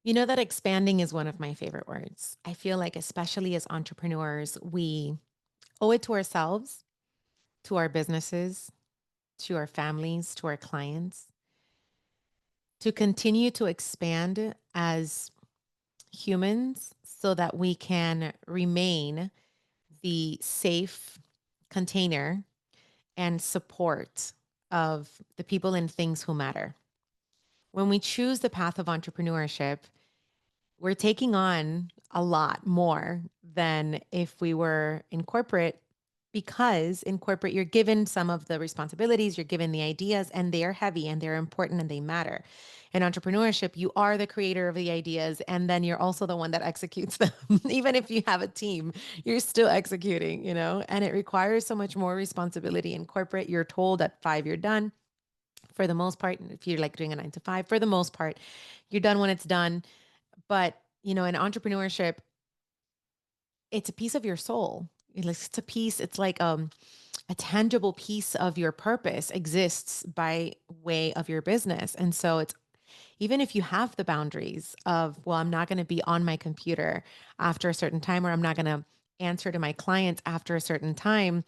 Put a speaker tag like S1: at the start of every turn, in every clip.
S1: You know that expanding is one of my favorite words. I feel like, especially as entrepreneurs, we owe it to ourselves, to our businesses, to our families, to our clients, to continue to expand as humans so that we can remain the safe container and support of the people and things who matter. When we choose the path of entrepreneurship, we're taking on a lot more than if we were in corporate, because in corporate, you're given some of the responsibilities, you're given the ideas, and they are heavy and they're important and they matter. In entrepreneurship, you are the creator of the ideas, and then you're also the one that executes them. Even if you have a team, you're still executing, and it requires so much more responsibility. In corporate, you're told at 5 you're done. For the most part, if you're like doing a 9 to 5, for the most part, you're done when it's done. But, in entrepreneurship, it's a piece of your soul. It's a piece, it's like a tangible piece of your purpose exists by way of your business. And so it's, even if you have the boundaries of, well, I'm not going to be on my computer after a certain time, or I'm not going to answer to my clients after a certain time,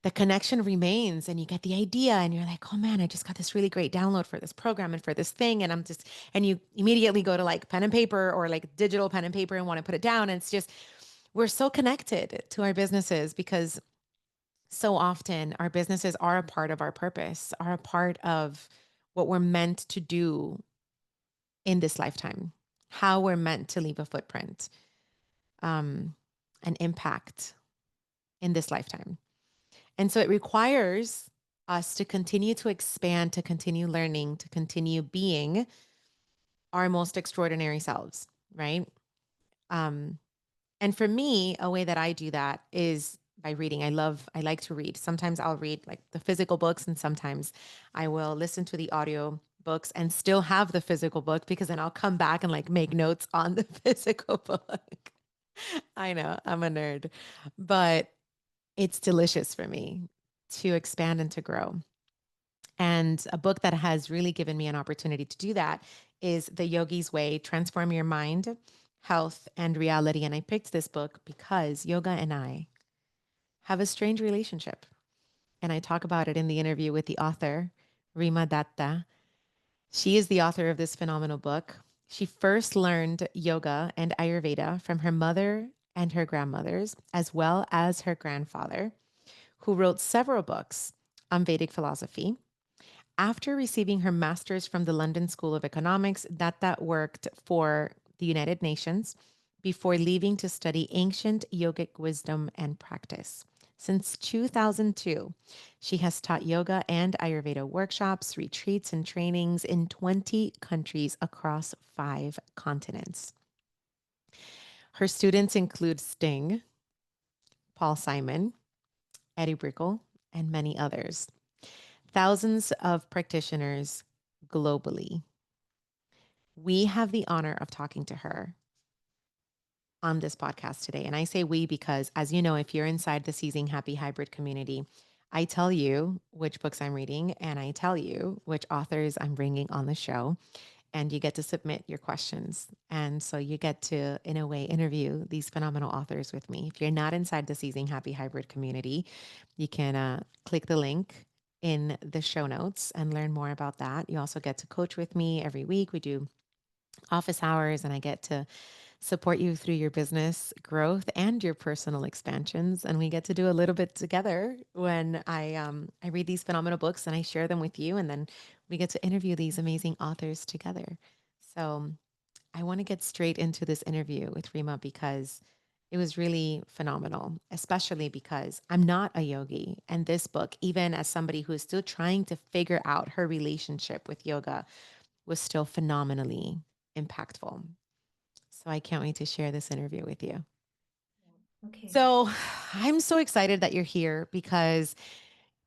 S1: the connection remains and you get the idea and you're like, oh man, I just got this really great download for this program and for this thing. And you immediately go to like pen and paper or like digital pen and paper and want to put it down. And it's just, we're so connected to our businesses because so often our businesses are a part of our purpose, are a part of what we're meant to do in this lifetime, how we're meant to leave a footprint, an impact in this lifetime. And so it requires us to continue to expand, to continue learning, to continue being our most extraordinary selves, right? Um, and for me, a way that I do that is by reading. I like to read. Sometimes I'll read like the physical books, and sometimes I will listen to the audio books and still have the physical book, because then I'll come back and like make notes on the physical book. I know I'm a nerd, but it's delicious for me to expand and to grow. And a book that has really given me an opportunity to do that is The Yogi's Way: Transform Your Mind, Health, and Reality. And I picked this book because yoga and I have a strange relationship. And I talk about it in the interview with the author, Reema Datta. She is the author of this phenomenal book. She first learned yoga and Ayurveda from her mother and her grandmothers, as well as her grandfather, who wrote several books on Vedic philosophy. After receiving her master's from the London School of Economics, Datta worked for the United Nations before leaving to study ancient yogic wisdom and practice. Since 2002, she has taught yoga and Ayurveda workshops, retreats, and trainings in 20 countries across 5 continents. Her students include Sting, Paul Simon, Edie Brickell, and many others. Thousands of practitioners globally. We have the honor of talking to her on this podcast today. And I say we because, as you know, if you're inside the Seizing Happy Hybrid community, I tell you which books I'm reading and I tell you which authors I'm bringing on the show. And you get to submit your questions. And so you get to, in a way, interview these phenomenal authors with me. If you're not inside the Seizing Happy Hybrid community, you can click the link in the show notes and learn more about that. You also get to coach with me every week. We do office hours, and I get to support you through your business growth and your personal expansions. And we get to do a little bit together when I read these phenomenal books and I share them with you, and then we get to interview these amazing authors together. So I want to get straight into this interview with Reema because it was really phenomenal, especially because I'm not a yogi. And this book, even as somebody who is still trying to figure out her relationship with yoga, was still phenomenally impactful. So I can't wait to share this interview with you.
S2: Okay.
S1: So I'm so excited that you're here because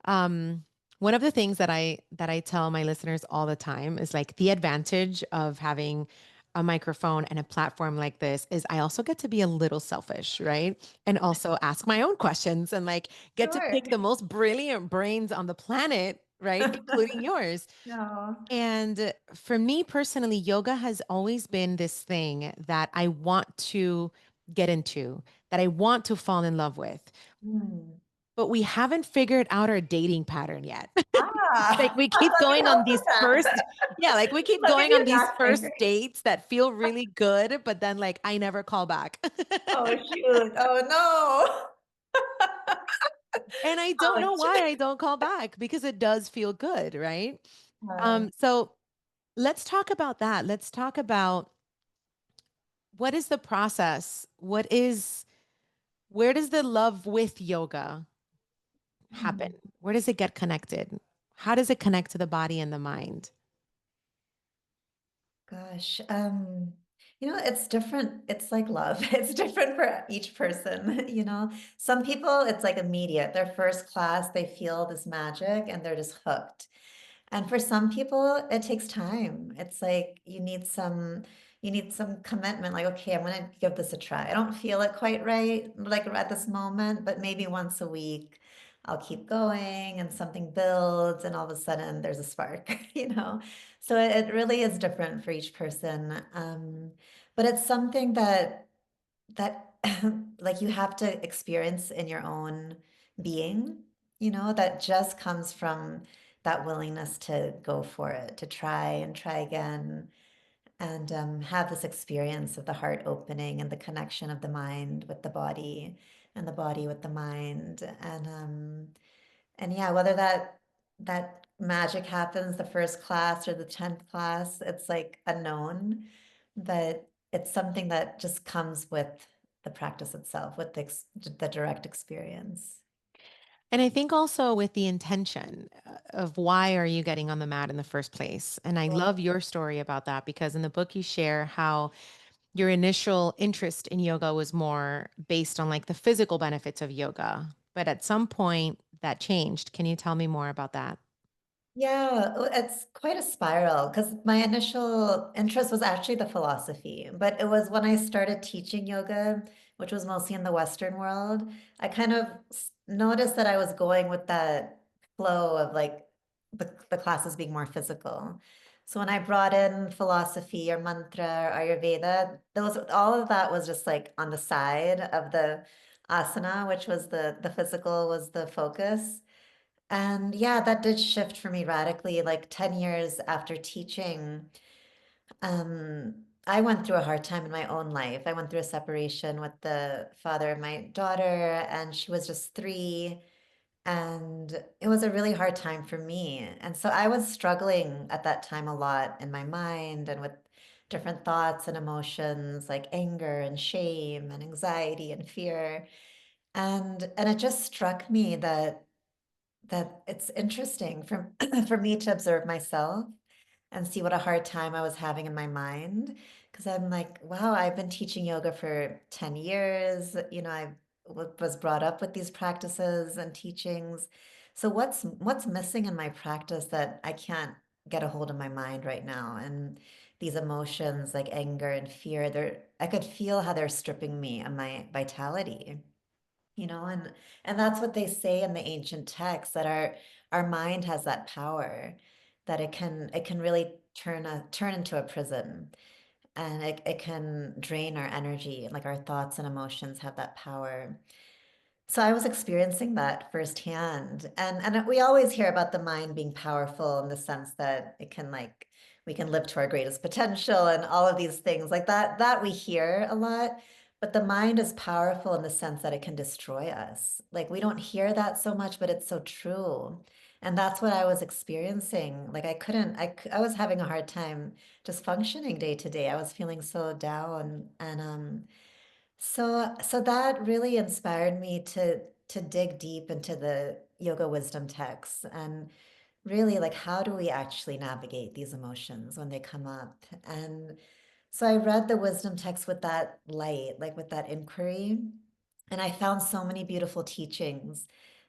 S1: um, one of the things that I tell my listeners all the time is like the advantage of having a microphone and a platform like this is I also get to be a little selfish, right? And also ask my own questions and like get to
S2: Sure.
S1: pick the most brilliant brains on the planet right? Including yours.
S2: No.
S1: And for me personally, yoga has always been this thing that I want to get into, that I want to fall in love with.
S2: Hmm.
S1: But we haven't figured out our dating pattern yet. Like
S2: Ah,
S1: we keep
S2: let me
S1: going
S2: help
S1: on these
S2: with that.
S1: first, yeah, like we keep
S2: I'll give
S1: going
S2: you
S1: on
S2: a
S1: these first
S2: matchmaker.
S1: dates that feel really good, but then like I never call back.
S2: Oh shoot. Oh no.
S1: And I don't know
S2: Ouch.
S1: why I don't call back because it does feel good, right?
S2: Uh,
S1: So let's talk about that. Let's talk about what is the process? Where does the love with yoga happen?
S2: hmm.
S1: Where does it get connected? How does it connect to the body and the mind?
S2: Gosh, it's different. It's like love. It's different for each person, you know. Some people, it's like immediate. Their first class, they feel this magic and they're just hooked. And for some people, it takes time. It's like you need some commitment, like, okay, I'm gonna give this a try. I don't feel it quite right, like at this moment, but maybe once a week I'll keep going and something builds and all of a sudden there's a spark, you know? So it really is different for each person. But it's something that like you have to experience in your own being, that just comes from that willingness to go for it, to try and try again, and have this experience of the heart opening and the connection of the mind with the body and the body with the mind. And yeah, whether that magic happens the first class or the 10th class, it's like unknown, but it's something that just comes with the practice itself, with the direct experience.
S1: And I think also with the intention of why are you getting on the mat in the first place? And I love your story about that because in the book you share how your initial interest in yoga was more based on like the physical benefits of yoga, but at some point that changed. Can you tell me more about that?
S2: Yeah, it's quite a spiral because my initial interest was actually the philosophy, but it was when I started teaching yoga, which was mostly in the Western world, I kind of noticed that I was going with that flow of like the classes being more physical. So when I brought in philosophy or mantra or Ayurveda, those all of that was just like on the side of the asana, which was the physical was the focus. And yeah, that did shift for me radically. Like 10 years after teaching, I went through a hard time in my own life. I went through a separation with the father of my daughter, and she was just 3. And it was a really hard time for me. And so I was struggling at that time a lot in my mind and with different thoughts and emotions like anger and shame and anxiety and fear. And it just struck me that it's interesting for for me to observe myself and see what a hard time I was having in my mind. Because I'm like, wow, I've been teaching yoga for 10 years. I was brought up with these practices and teachings. So what's missing in my practice that I can't get a hold of my mind right now? And these emotions like anger and fear, I could feel how they're stripping me of my vitality. And that's what they say in the ancient texts, that our mind has that power, that it can really turn into a prison, and it can drain our energy, like our thoughts and emotions have that power. So I was experiencing that firsthand. And we always hear about the mind being powerful in the sense that it can, like, we can live to our greatest potential and all of these things like that we hear a lot. But the mind is powerful in the sense that it can destroy us. Like, we don't hear that so much, but it's so true. And that's what I was experiencing. Like, I was having a hard time just functioning day to day. I was feeling so down. And so that really inspired me to dig deep into the yoga wisdom texts and really, like, how do we actually navigate these emotions when they come up? And so I read the wisdom text with that light, like with that inquiry, and I found so many beautiful teachings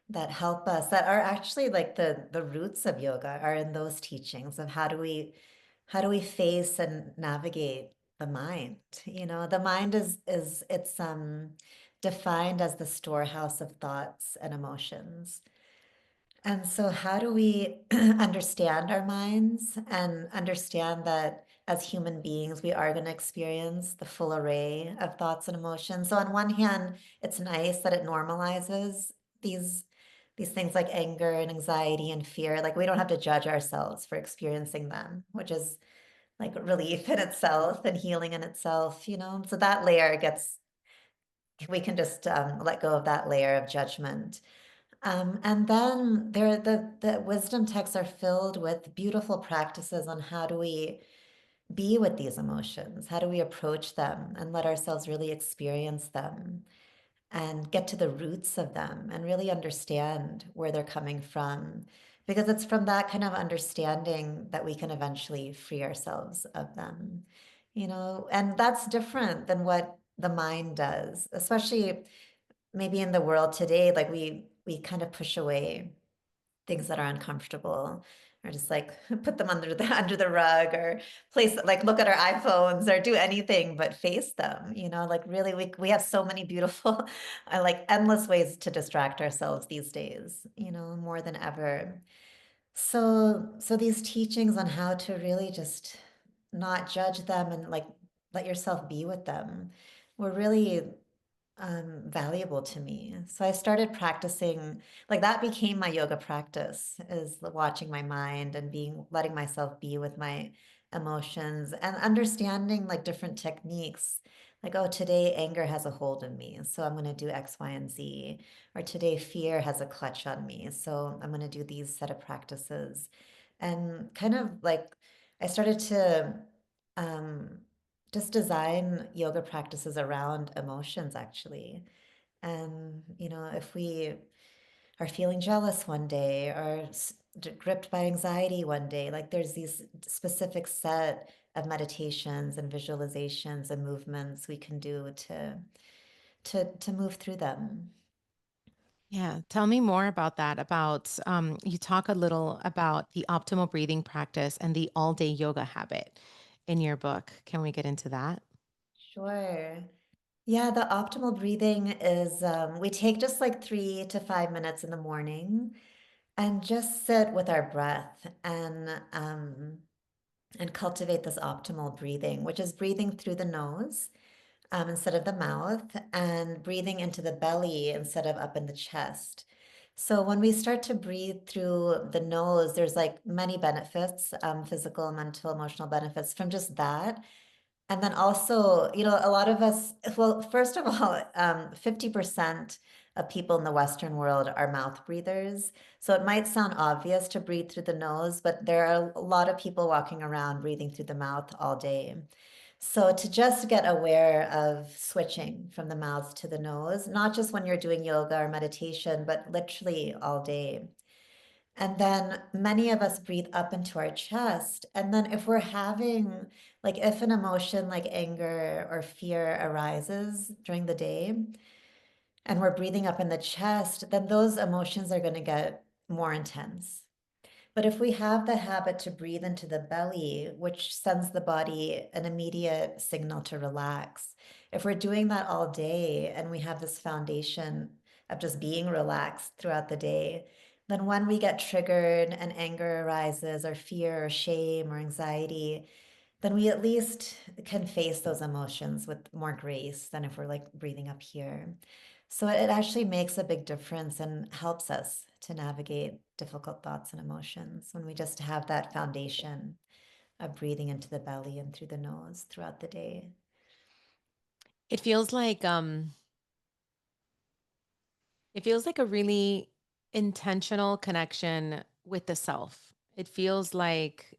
S2: that help us, that are actually like the roots of yoga are in those teachings of how do we face and navigate the mind. The mind is it's defined as the storehouse of thoughts and emotions. And so, how do we understand our minds and understand that as human beings, we are going to experience the full array of thoughts and emotions? So, on one hand, it's nice that it normalizes these these things like anger and anxiety and fear. Like we don't have to judge ourselves for experiencing them, which is like relief in itself and healing in itself, you know? So that layer gets, we can just let go of that layer of judgment. And then the wisdom texts are filled with beautiful practices on how do we be with these emotions? How do we approach them and let ourselves really experience them and get to the roots of them and really understand where they're coming from? Because it's from that kind of understanding that we can eventually free ourselves of them, you know? And that's different than what the mind does, especially maybe in the world today, like we kind of push away things that are uncomfortable or just like put them under the under the rug or place like look at our iPhones or do anything but face them, you know, like really we have so many beautiful like endless ways to distract ourselves these days, you know, more than ever. So these teachings on how to really just not judge them and like let yourself be with them were really valuable to me. So I started practicing, like that became my yoga practice, is watching my mind and being letting myself be with my emotions and understanding like different techniques. Like, oh, today anger has a hold of me, so I'm going to do X, Y, and Z. Or today fear has a clutch on me, so I'm going to do these set of practices. And kind of like I started to um, just design yoga practices around emotions actually. And, you know, if we are feeling jealous one day or gripped by anxiety one day, like there's these specific set of meditations and visualizations and movements we can do to move through them.
S1: Yeah, tell me more about that. About you talk a little about the optimal breathing practice and the all day yoga habit in your book. Can we get into that?
S2: Sure. Yeah, the optimal breathing is we take just like 3 to 5 minutes in the morning and just sit with our breath and cultivate this optimal breathing, which is breathing through the nose instead of the mouth and breathing into the belly instead of up in the chest. So when we start to breathe through the nose, there's like many benefits, physical, mental, emotional benefits from just that. And then also, you know, a lot of us, well, first of all, 50% of people in the Western world are mouth breathers. So it might sound obvious to breathe through the nose, but there are a lot of people walking around breathing through the mouth all day. So to just get aware of switching from the mouth to the nose, not just when you're doing yoga or meditation, but literally all day. And then many of us breathe up into our chest. And then if we're having, like, if an emotion like anger or fear arises during the day and we're breathing up in the chest, then those emotions are going to get more intense. But if we have the habit to breathe into the belly, which sends the body an immediate signal to relax, if we're doing that all day and we have this foundation of just being relaxed throughout the day, then when we get triggered and anger arises, or fear, or shame, or anxiety, then we at least can face those emotions with more grace than if we're like breathing up here. So it actually makes a big difference and helps us to navigate difficult thoughts and emotions when we just have that foundation of breathing into the belly and through the nose throughout the day.
S1: It feels like it feels like a really intentional connection with the self. It feels like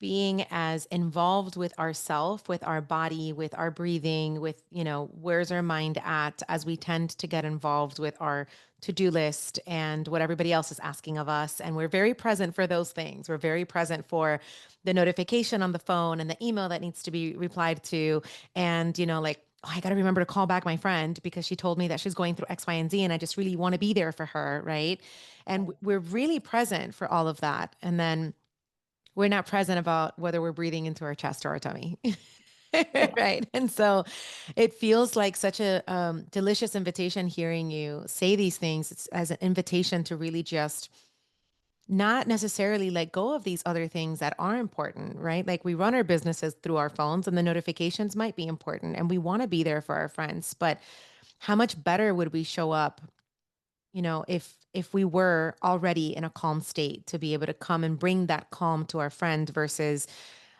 S1: being as involved with ourself, with our body, with our breathing, with, where's our mind at, as we tend to get involved with our to-do list and what everybody else is asking of us. And we're very present for those things. We're very present for the notification on the phone and the email that needs to be replied to. And, like, oh, I got to remember to call back my friend because she told me that she's going through X, Y, and Z, and I just really want to be there for her. Right. And we're really present for all of that. And then we're not present about whether we're breathing into our chest or our tummy.
S2: Yeah.
S1: Right. And so it feels like such a delicious invitation hearing you say these things. It's as an invitation to really just not necessarily let go of these other things that are important, right? Like we run our businesses through our phones and the notifications might be important and we want to be there for our friends, but how much better would we show up, if we were already in a calm state to be able to come and bring that calm to our friend versus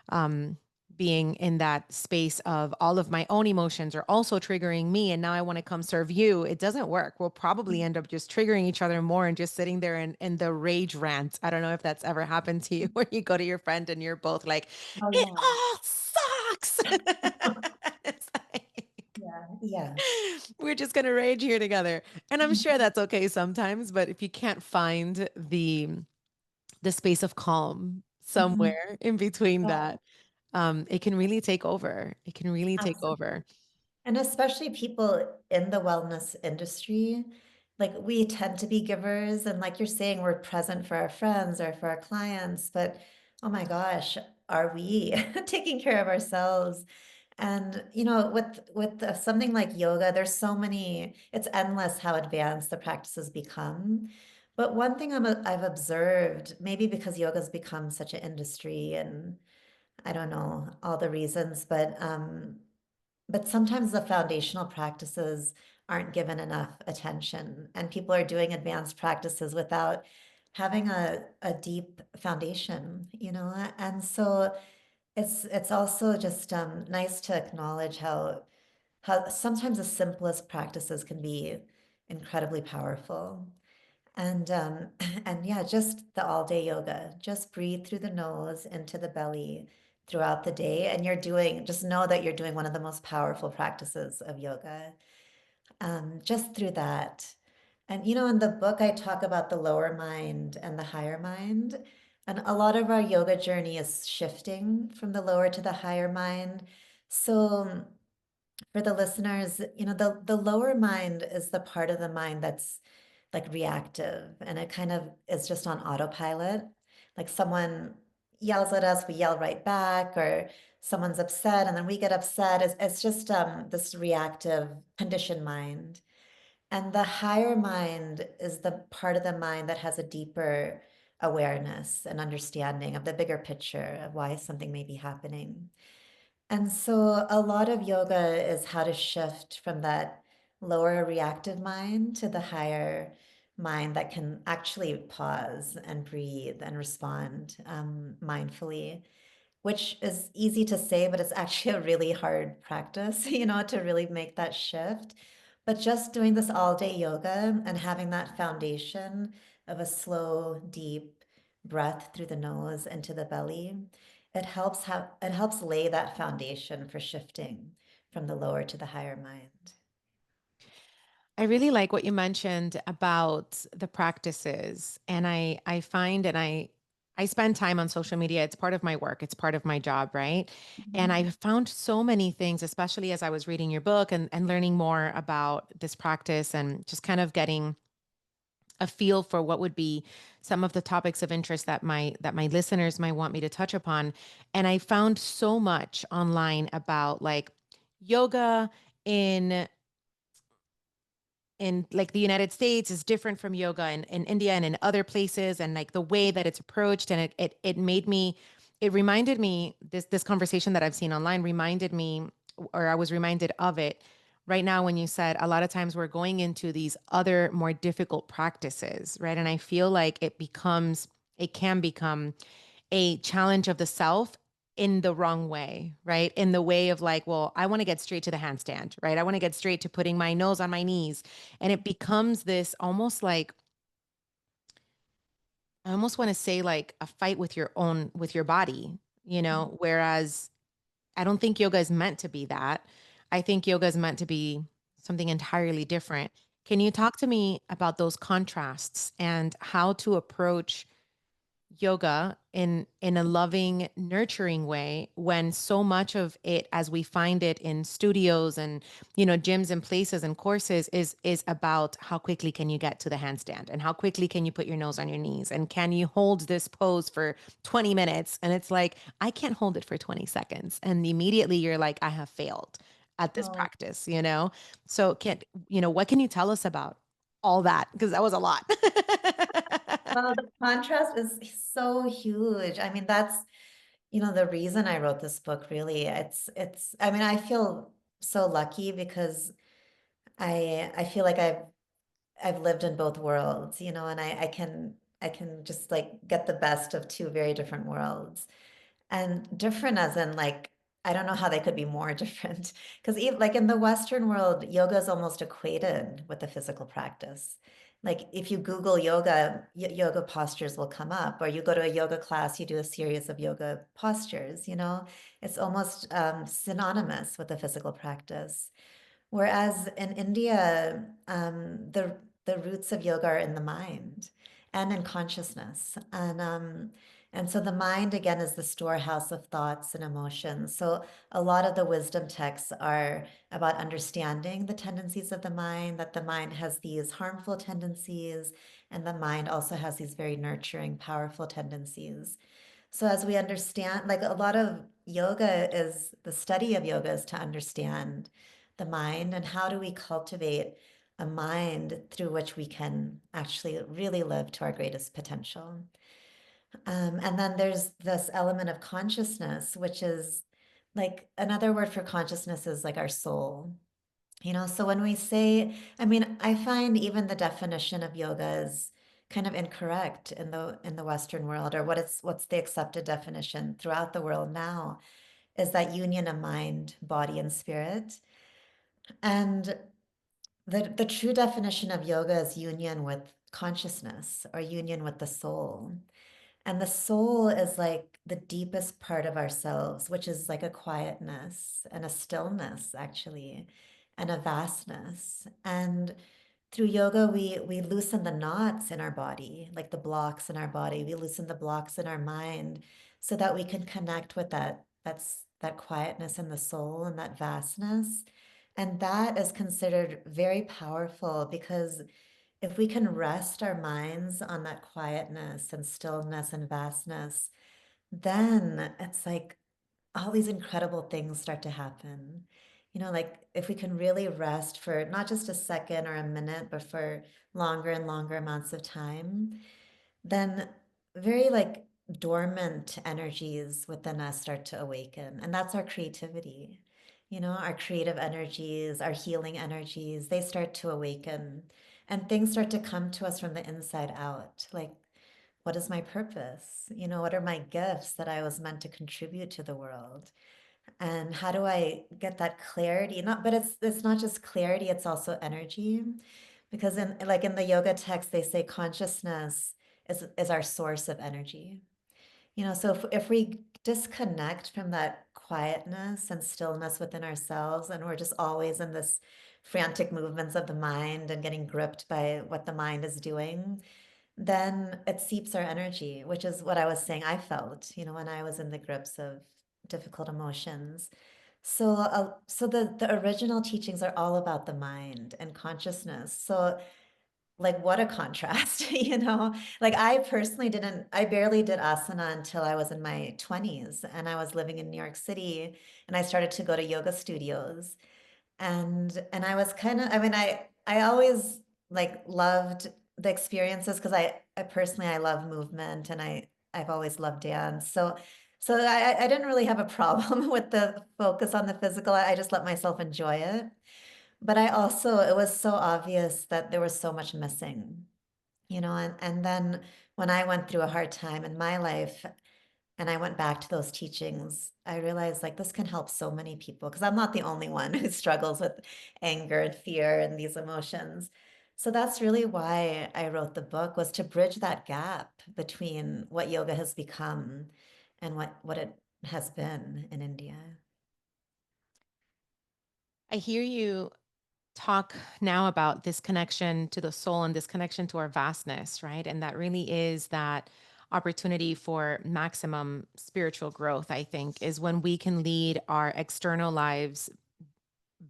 S1: um, being in that space of all of my own emotions are also triggering me. And now I want to come serve you. It doesn't work. We'll probably end up just triggering each other more and just sitting there in the rage rant. I don't know if that's ever happened to you where you go to your friend and you're both like,
S2: Oh,
S1: it
S2: yeah.
S1: all sucks. It's like,
S2: Yeah. Yeah.
S1: we're just going to rage here together. And I'm sure that's okay sometimes, but if you can't find the space of calm
S2: Mhm.
S1: somewhere in between
S2: Yeah.
S1: that, it can really take over. It can really take
S2: Absolutely.
S1: over.
S2: And especially people in the wellness industry, like we tend to be givers. And like you're saying, we're present for our friends or for our clients. But oh my gosh, are we taking care of ourselves? And with something like yoga, there's so many, it's endless how advanced the practices become. But one thing I've observed, maybe because yoga's become such an industry and I don't know all the reasons, but sometimes the foundational practices aren't given enough attention, and people are doing advanced practices without having a deep foundation, And so it's also just nice to acknowledge how sometimes the simplest practices can be incredibly powerful. And and yeah, just the all day yoga. Just breathe through the nose into the belly throughout the day. And just know that you're doing one of the most powerful practices of yoga. Just through that. And in the book, I talk about the lower mind and the higher mind. And a lot of our yoga journey is shifting from the lower to the higher mind. So for the listeners, the lower mind is the part of the mind that's like reactive and it kind of is just on autopilot. Like someone yells at us, we yell right back, or someone's upset and then we get upset. It's just this reactive conditioned mind. And the higher mind is the part of the mind that has a deeper awareness and understanding of the bigger picture of why something may be happening. And so a lot of yoga is how to shift from that lower reactive mind to the higher mind that can actually pause and breathe and respond mindfully, which is easy to say, but it's actually a really hard practice, to really make that shift. But just doing this all day yoga and having that foundation of a slow, deep breath through the nose into the belly, it helps lay that foundation for shifting from the lower to the higher mind.
S1: I really like what you mentioned about the practices. And I find and I spend time on social media. It's part of my work. It's part of my job, right? And
S2: Mhm.
S1: I found so many things, especially as I was reading your book and learning more about this practice and just kind of getting a feel for what would be some of the topics of interest that my listeners might want me to touch upon. And I found so much online about like yoga in like the United States is different from yoga in India and in other places and like the way that it's approached. And it reminded me, this conversation that I've seen online reminded me, or I was reminded of it right now when you said a lot of times we're going into these other more difficult practices, right? And I feel like it can become a challenge of the self in the wrong way, right? In the way of like, well, I want to get straight to the handstand, right? I want to get straight to putting my nose on my knees. And it becomes this almost like, I almost want to say like a fight with your body, whereas I don't think yoga is meant to be that. I think yoga is meant to be something entirely different. Can you talk to me about those contrasts and how to approach yoga in a loving, nurturing way when so much of it as we find it in studios and gyms and places and courses is about how quickly can you get to the handstand and how quickly can you put your nose on your knees and can you hold this pose for 20 minutes, and it's like I can't hold it for 20 seconds and immediately you're like I have failed at this
S2: Oh,
S1: practice. So what can you tell us about all that, because that was a lot.
S2: well, the contrast is so huge. I mean, that's, the reason I wrote this book, really. I mean, I feel so lucky because I feel like I've lived in both worlds, and I can just like get the best of two very different worlds. And different as in like, I don't know how they could be more different. Because like in the Western world, yoga is almost equated with the physical practice. Like if you Google yoga, yoga postures will come up, or you go to a yoga class, you do a series of yoga postures. It's almost synonymous with the physical practice. Whereas in India, the roots of yoga are in the mind and in consciousness, and so the mind again is the storehouse of thoughts and emotions. So a lot of the wisdom texts are about understanding the tendencies of the mind. That the mind has these harmful tendencies, and the mind also has these very nurturing, powerful tendencies. So as we understand, like a lot of yoga is the study of yoga is to understand the mind and how do we cultivate a mind through which we can actually really live to our greatest potential. And then there's this element of consciousness, which is like another word for consciousness is like our soul. So when we say, I mean, I find even the definition of yoga is kind of incorrect in the Western world, or what's the accepted definition throughout the world now is that union of mind, body, and spirit. And the true definition of yoga is union with consciousness or union with the soul. And the soul is like the deepest part of ourselves, which is like a quietness and a stillness, actually, and a vastness. And through yoga, we loosen the knots in our body, like the blocks in our body. We loosen the blocks in our mind so that we can connect with that quietness in the soul and that vastness. And that is considered very powerful because if we can rest our minds on that quietness and stillness and vastness, then it's like all these incredible things start to happen. Like if we can really rest for not just a second or a minute, but for longer and longer amounts of time, then very like dormant energies within us start to awaken. And that's our creativity. Our creative energies, our healing energies, they start to awaken and things start to come to us from the inside out. Like, what is my purpose? What are my gifts that I was meant to contribute to the world? And how do I get that clarity? But it's not just clarity, it's also energy. Because in the yoga text, they say consciousness is our source of energy. So if we disconnect from that quietness and stillness within ourselves, and we're just always in this frantic movements of the mind and getting gripped by what the mind is doing, then it seeps our energy, which is what I was saying I felt, when I was in the grips of difficult emotions. So the original teachings are all about the mind and consciousness. So like what a contrast, Like I barely did asana until I was in my 20s and I was living in New York City and I started to go to yoga studios. And I was kind of, I mean, I always like loved the experiences because I personally I love movement and I've always loved dance. So I didn't really have a problem with the focus on the physical. I just let myself enjoy it. But it was so obvious that there was so much missing, and then when I went through a hard time in my life, and I went back to those teachings, I realized like this can help so many people because I'm not the only one who struggles with anger and fear and these emotions. So that's really why I wrote the book, was to bridge that gap between what yoga has become and what it has been in India.
S1: I hear you talk now about this connection to the soul and this connection to our vastness, right? And that really is that opportunity for maximum spiritual growth, I think, is when we can lead our external lives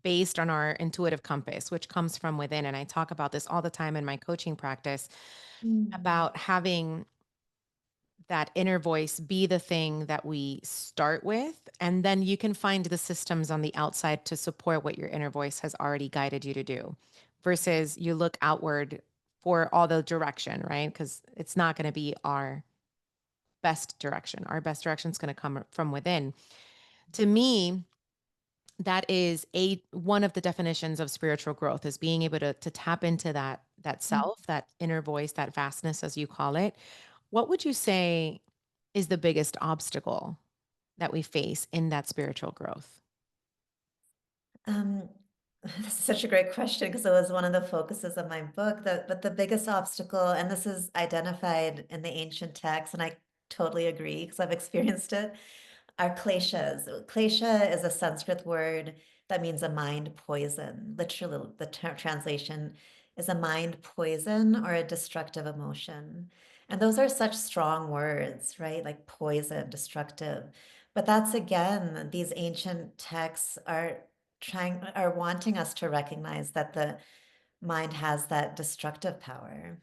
S1: based on our intuitive compass, which comes from within. And I talk about this all the time in my coaching practice
S2: Mm.
S1: about having that inner voice be the thing that we start with. And then you can find the systems on the outside to support what your inner voice has already guided you to do versus you look outward for all the direction, right? Because it's not going to be our best direction. Our best direction is going to come from within. To me, that is a one of the definitions of spiritual growth is being able to tap into that
S2: Mm.
S1: self, that inner voice, that vastness as you call it. What would you say is the biggest obstacle that we face in that spiritual growth?
S2: Um, this is such a great question because it was one of the focuses of my book. But the biggest obstacle, and this is identified in the ancient texts, and I totally agree because I've experienced it, are kleshas. Klesha is a Sanskrit word that means a mind poison. Literally, the translation is a mind poison or a destructive emotion. And those are such strong words, right? Like poison, destructive. But that's again, these ancient texts are wanting us to recognize that the mind has that destructive power,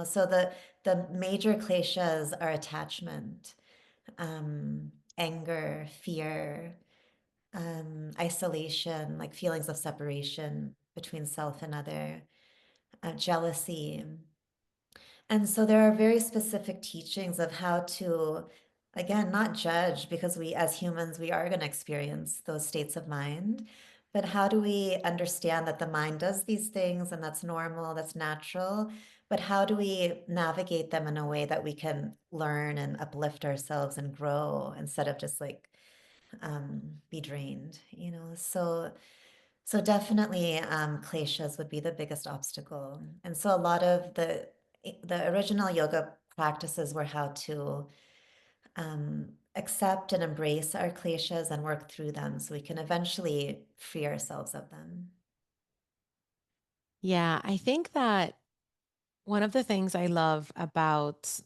S2: so the major kleshas are attachment, anger, fear, isolation, like feelings of separation between self and other, jealousy. And so there are very specific teachings of how to, again, not judge because we, as humans, we are going to experience those states of mind. But how do we understand that the mind does these things and that's normal, that's natural? But how do we navigate them in a way that we can learn and uplift ourselves and grow instead of just like be drained, so definitely kleshas would be the biggest obstacle. And so a lot of the original yoga practices were how to accept and embrace our kleshas and work through them so we can eventually free ourselves of them.
S1: Yeah, I think that one of the things I love about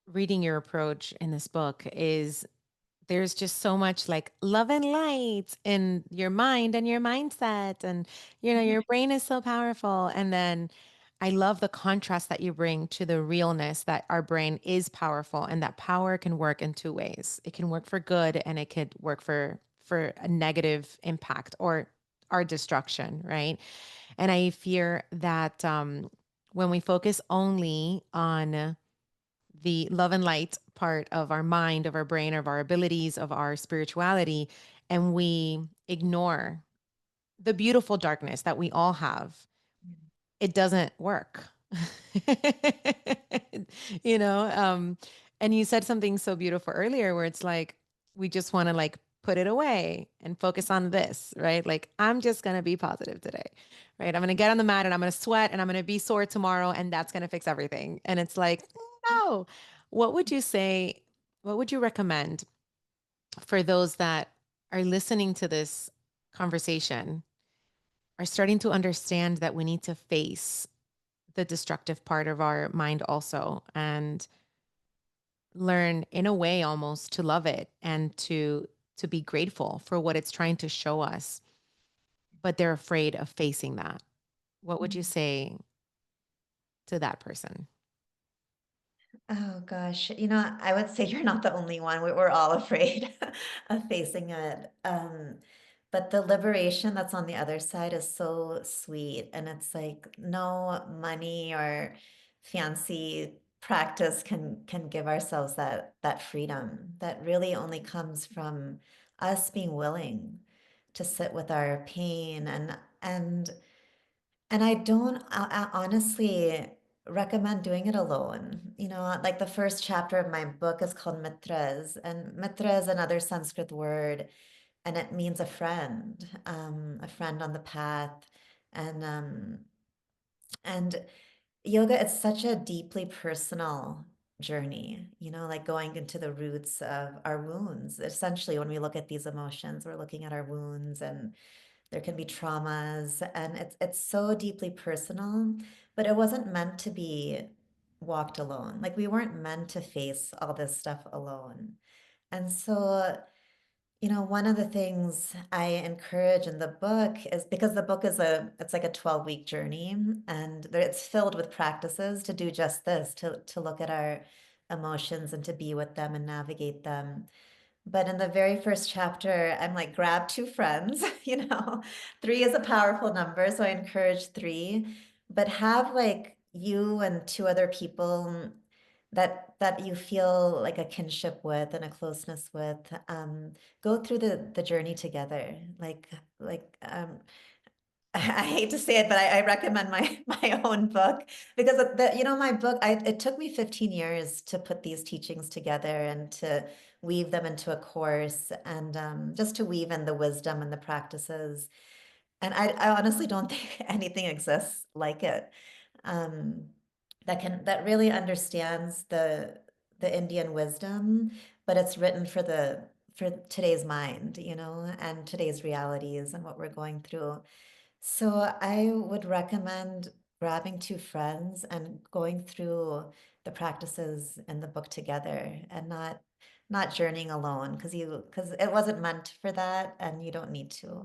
S1: reading your approach in this book is there's just so much like love and light in your mind and your mindset and your brain is so powerful, and then I love the contrast that you bring to the realness that our brain is powerful and that power can work in two ways. It can work for good and it could work for a negative impact or our destruction, right? And I fear that when we focus only on the love and light part of our mind, of our brain, of our abilities, of our spirituality, and we ignore the beautiful darkness that we all have, it doesn't work. you know, um, and you said something so beautiful earlier where it's like, we just want to like put it away and focus on this, right? Like, I'm just going to be positive today, right? I'm going to get on the mat and I'm going to sweat and I'm going to be sore tomorrow and that's going to fix everything. And it's like, no. What would you say? What would you recommend for those that are listening to this conversation, are starting to understand that we need to face the destructive part of our mind also and learn in a way almost to love it and to be grateful for what it's trying to show us, but they're afraid of facing that? What would you
S2: Mm.
S1: say to that person?
S2: Oh gosh, I would say you're not the only one. We're all afraid of facing it. But the liberation that's on the other side is so sweet. And it's like no money or fancy practice can give ourselves that freedom that really only comes from us being willing to sit with our pain and I don't honestly recommend doing it alone. Like the first chapter of my book is called Mitras, and Mitra is another Sanskrit word, and it means a friend on the path. And and yoga, it's such a deeply personal journey, like going into the roots of our wounds. Essentially, when we look at these emotions, we're looking at our wounds and there can be traumas and it's so deeply personal, but it wasn't meant to be walked alone. Like we weren't meant to face all this stuff alone. And so, one of the things I encourage in the book is because the book it's like a 12-week journey, and it's filled with practices to do just this, to look at our emotions and to be with them and navigate them. But in the very first chapter, I'm like, grab two friends, three is a powerful number. So I encourage three, but have like you and two other people that you feel like a kinship with and a closeness with, go through the journey together. I hate to say it, but I recommend my own book because my book, it took me 15 years to put these teachings together and to weave them into a course, and just to weave in the wisdom and the practices. And I honestly don't think anything exists like it, um, that really understands the Indian wisdom, but it's written for today's mind, and today's realities and what we're going through. So I would recommend grabbing two friends and going through the practices in the book together, and not journeying alone, because it wasn't meant for that and you don't need to.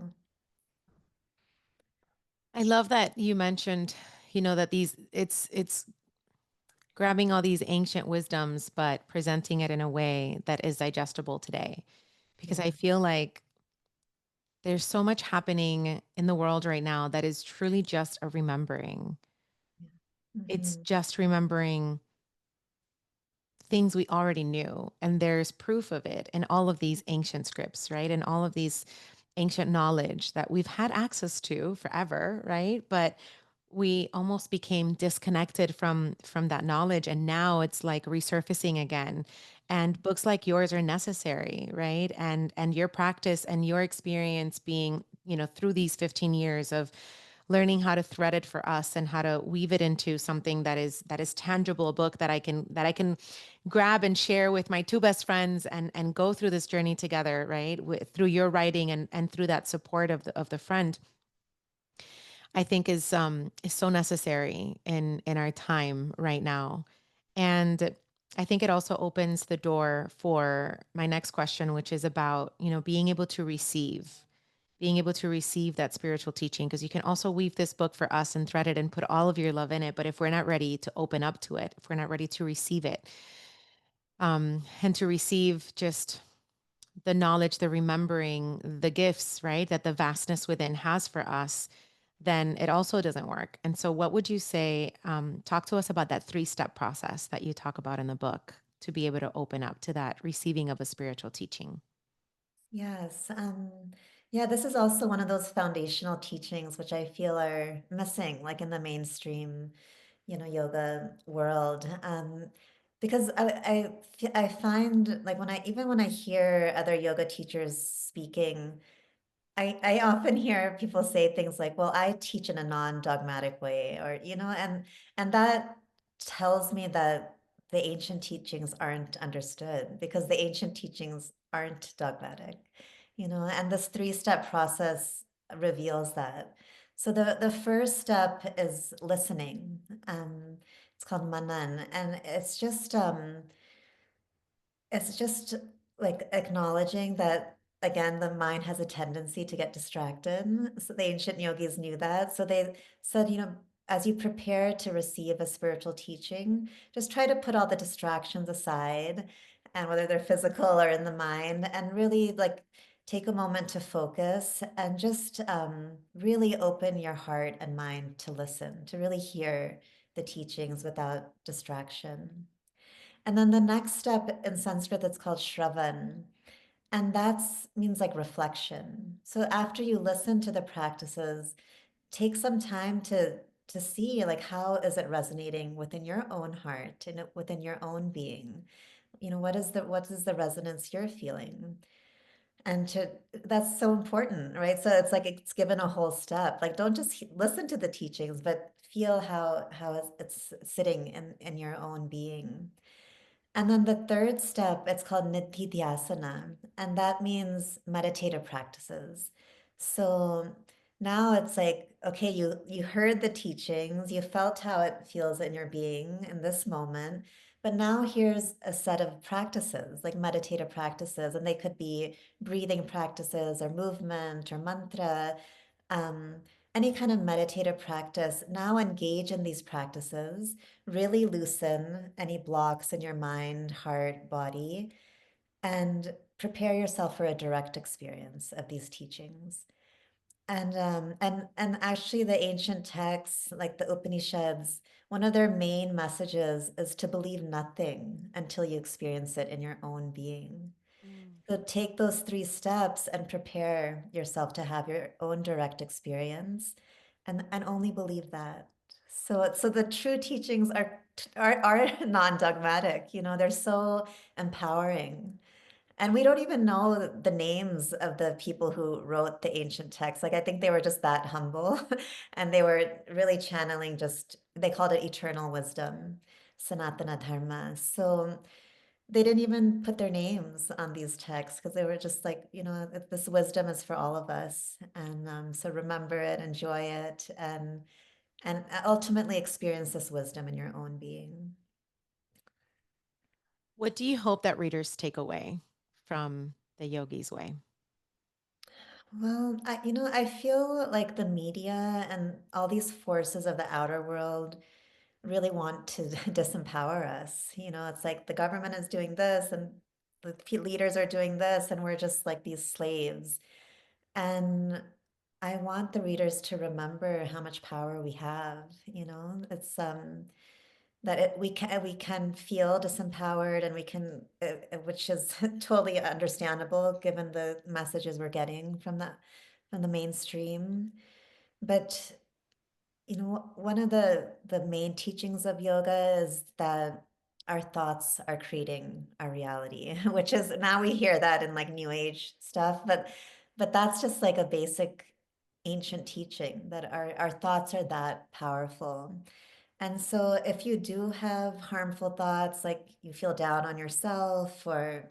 S1: I love that you mentioned, that it's grabbing all these ancient wisdoms, but presenting it in a way that is digestible today. Because I
S2: Yeah.
S1: feel like there's so much happening in the world right now that is truly just a remembering.
S2: Yeah.
S1: It's
S2: Hmm.
S1: just remembering things we already knew. And there's proof of it in all of these ancient scripts, right? And all of these ancient knowledge that we've had access to forever, right? But we almost became disconnected from that knowledge, and now it's like resurfacing again. And books like yours are necessary, right? And your practice and your experience being, through these 15 years of learning how to thread it for us and how to weave it into something that is tangible, a book that I can grab and share with my two best friends and go through this journey together, right? Through your writing and through that support of the friend, I think is so necessary in our time right now. And I think it also opens the door for my next question, which is about, being able to receive that spiritual teaching, because you can also weave this book for us and thread it and put all of your love in it. But if we're not ready to open up to it, if we're not ready to receive it, and to receive just the knowledge, the remembering, the gifts, right, that the vastness within has for us, then it also doesn't work. And so, what would you say? Talk to us about that 3-step process that you talk about in the book to be able to open up to that receiving of a spiritual teaching.
S2: Yes. Yeah, this is also one of those foundational teachings which I feel are missing, like in the mainstream, yoga world. Because I find like even when I hear other yoga teachers speaking, I often hear people say things like, well, I teach in a non-dogmatic way, or, and that tells me that the ancient teachings aren't understood because the ancient teachings aren't dogmatic, and this three-step process reveals that. So the first step is listening. It's called manan, and it's just like acknowledging that, again, the mind has a tendency to get distracted. So the ancient yogis knew that. So they said, as you prepare to receive a spiritual teaching, just try to put all the distractions aside, and whether they're physical or in the mind, and really like take a moment to focus and just really open your heart and mind to listen, to really hear the teachings without distraction. And then the next step in Sanskrit, that's called Shravan. And that's means like reflection. So after you listen to the practices, take some time to see like how is it resonating within your own heart and within your own being. What is the resonance you're feeling? And that's so important, right? So it's like it's given a whole step. Like don't just listen to the teachings, but feel how it's sitting in your own being. And then the third step, it's called Nididhyasana, and that means meditative practices. So Now it's like, okay, you heard the teachings, you felt how it feels in your being in this moment, but now here's a set of practices, like meditative practices, and they could be breathing practices or movement or mantra, um, any kind of meditative practice. Now engage in these practices, really loosen any blocks in your mind, heart, body, and prepare yourself for a direct experience of these teachings. And actually the ancient texts, like the Upanishads, one of their main messages is to believe nothing until you experience it in your own being.
S1: Mm.
S2: So take those three steps and prepare yourself to have your own direct experience and only believe that. So the true teachings are non-dogmatic, you know, they're so empowering. And we don't even know the names of the people who wrote the ancient texts. Like, I think they were just that humble and they were really channeling just, they called it eternal wisdom, Sanatana Dharma. So they didn't even put their names on these texts because they were just like, you know, this wisdom is for all of us. And so remember it, enjoy it, and ultimately experience this wisdom in your own being.
S1: What do you hope that readers take away from the yogi's way?
S2: Well, I feel like the media and all these forces of the outer world really want to disempower us. You know, it's like the government is doing this and the leaders are doing this, and we're just like these slaves. And I want the readers to remember how much power we have. You know, it's that we can feel disempowered, and we can which is totally understandable given the messages we're getting from the mainstream. But you know, one of the main teachings of yoga is that our thoughts are creating our reality, which is, now we hear that in like new age stuff, but that's just like a basic ancient teaching, that our thoughts are that powerful. And so if you do have harmful thoughts, like you feel down on yourself, or,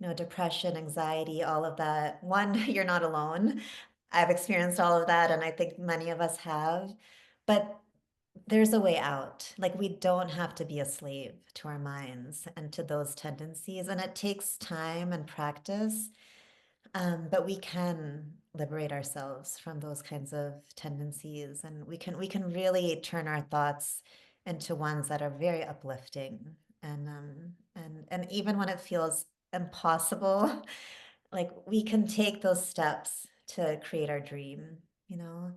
S2: you know, depression, anxiety, all of that, one, you're not alone. I've experienced all of that, and I think many of us have. But there's a way out. Like, we don't have to be a slave to our minds and to those tendencies. And it takes time and practice, but we can liberate ourselves from those kinds of tendencies, and we can really turn our thoughts into ones that are very uplifting. And even when it feels impossible, like, we can take those steps to create our dream, you know.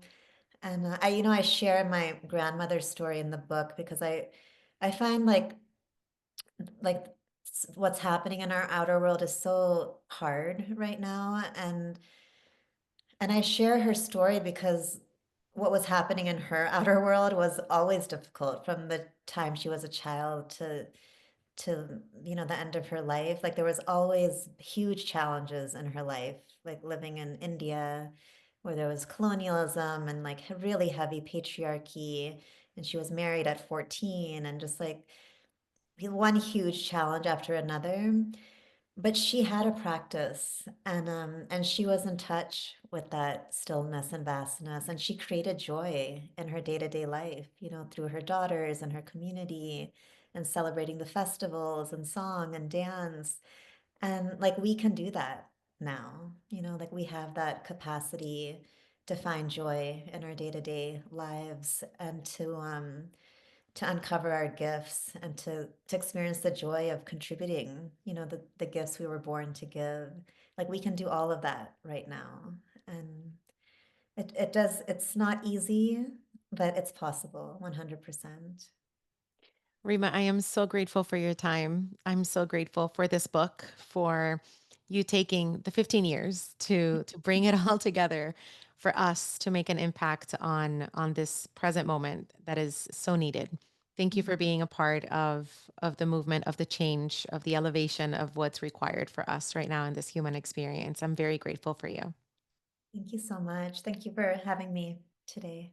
S2: And I share my grandmother's story in the book because I find like what's happening in our outer world is so hard right now, and I share her story because what was happening in her outer world was always difficult from the time she was a child to the end of her life. Like, there was always huge challenges in her life, like living in India where there was colonialism and like really heavy patriarchy, and she was married at 14, and just like one huge challenge after another. But she had a practice, and she was in touch with that stillness and vastness, and she created joy in her day-to-day life, through her daughters and her community, and celebrating the festivals and song and dance. And like, we can do that now, like, we have that capacity to find joy in our day-to-day lives, and to uncover our gifts, and to experience the joy of contributing, the gifts we were born to give. Like, we can do all of that right now. And it's not easy, but it's possible, 100%.
S1: Rima, I am so grateful for your time. I'm so grateful for this book, for you taking the 15 years to bring it all together for us to make an impact on this present moment that is so needed. Thank you for being a part of the movement, of the change, of the elevation of what's required for us right now in this human experience. I'm very grateful for you.
S2: Thank you so much. Thank you for having me today.